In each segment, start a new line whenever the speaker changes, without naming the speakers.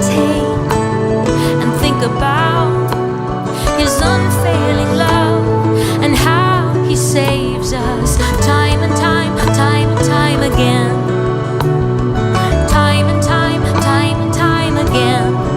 meditate and think about His unfailing love and how He saves us time and time, time and time again. Time and time, time and time again.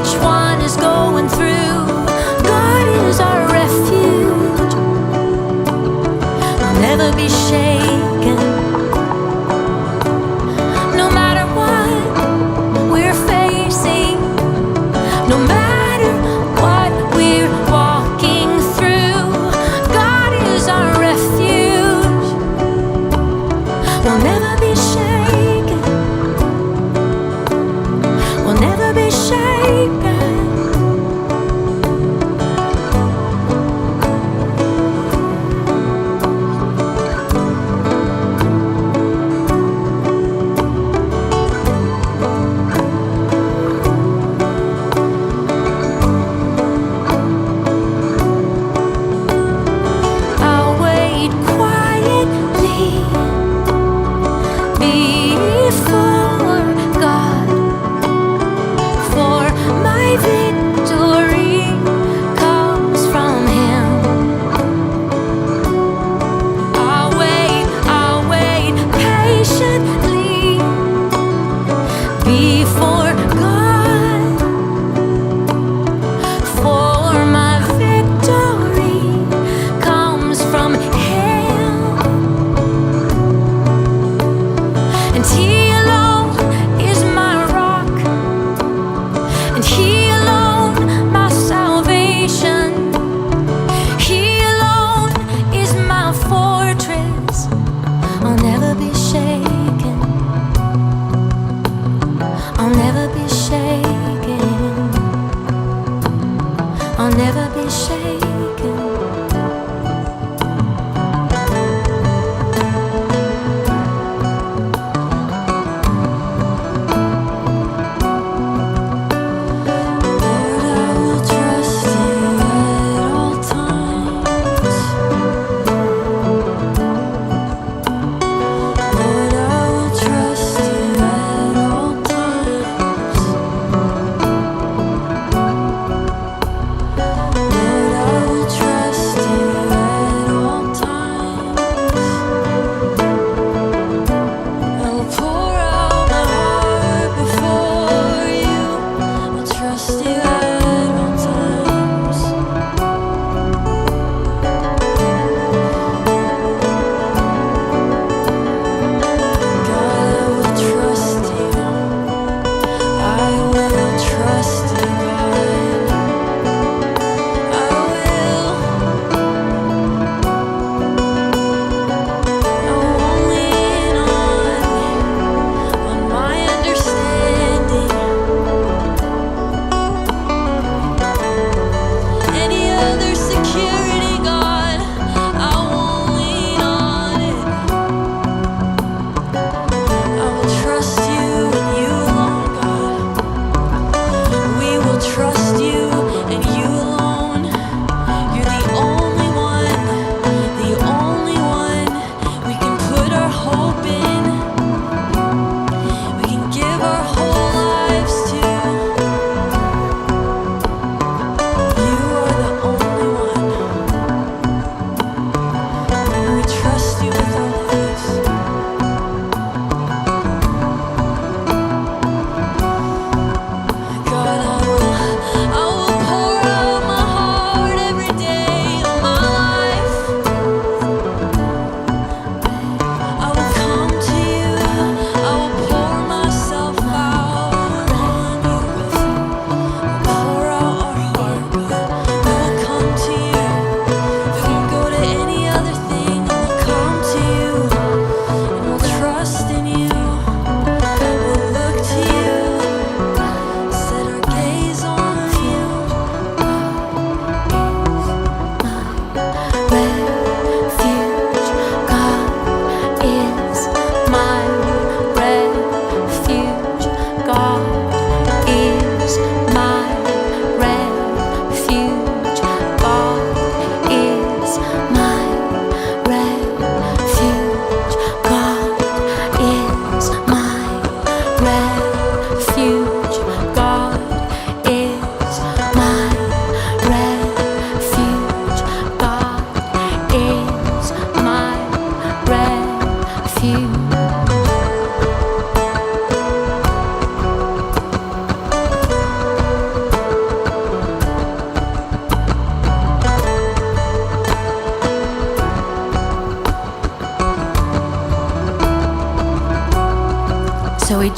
each one is going through. God is our refuge. We'll never be shaken. No matter what we're facing, no matter what we're walking through, God is our refuge. We'll never be shaken. We'll never be shaken.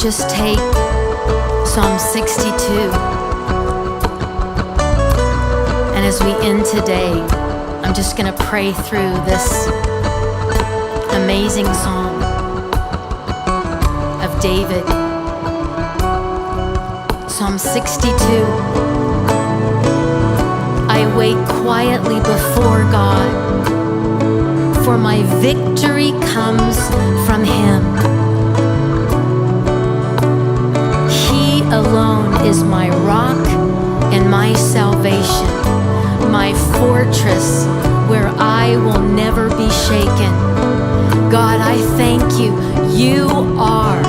just take Psalm 62. And as we end today, I'm just going to pray through this amazing psalm of David. Psalm 62. I wait quietly before God, for my victory comes from Him. He alone is my rock and my salvation, my fortress where I will never be shaken. God, I thank you. You are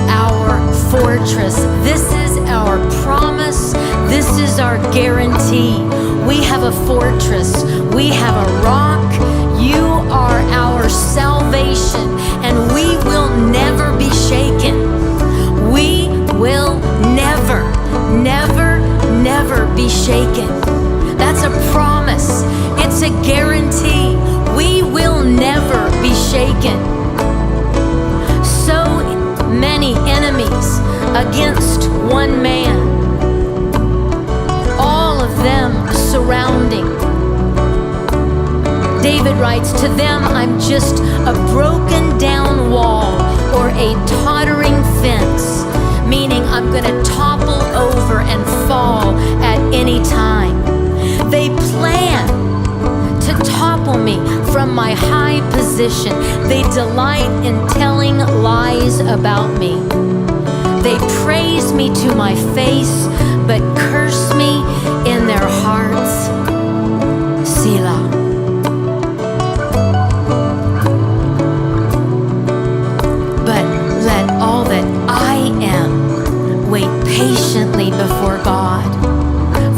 our fortress. This is our promise. This is our guarantee. We have a fortress. We have a rock. You are our salvation, and we will never be shaken. We will never, never, never be shaken. That's a promise. It's a guarantee. We will never be shaken. So many enemies against one man, all of them surrounding. David writes, to them I'm just a broken down wall or a tottering fence, meaning I'm going to topple over and fall at any time. They plan to topple me from my high position. They delight in telling lies about me. They praise me to my face, but curse me in their hearts. Selah. But let all that I am wait patiently before God,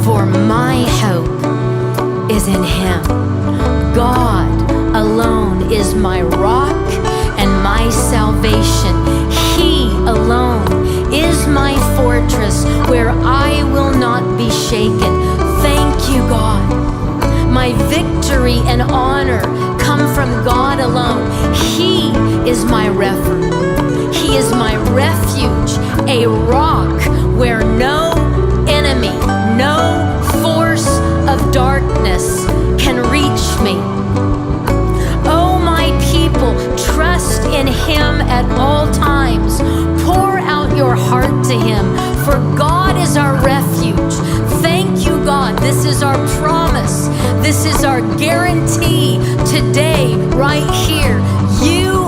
for my hope is in Him. God alone is my rock and my salvation. He alone is my fortress where I will not be shaken. Thank you, God. My victory and honor come from God alone. He is my refuge. He is my refuge, a rock where no enemy, no force of darkness can reach me. Oh, my people, trust in Him at all times. Pour out your heart to Him, for God is our refuge. Thank you, God. This is our promise. This is our guarantee today, right here. You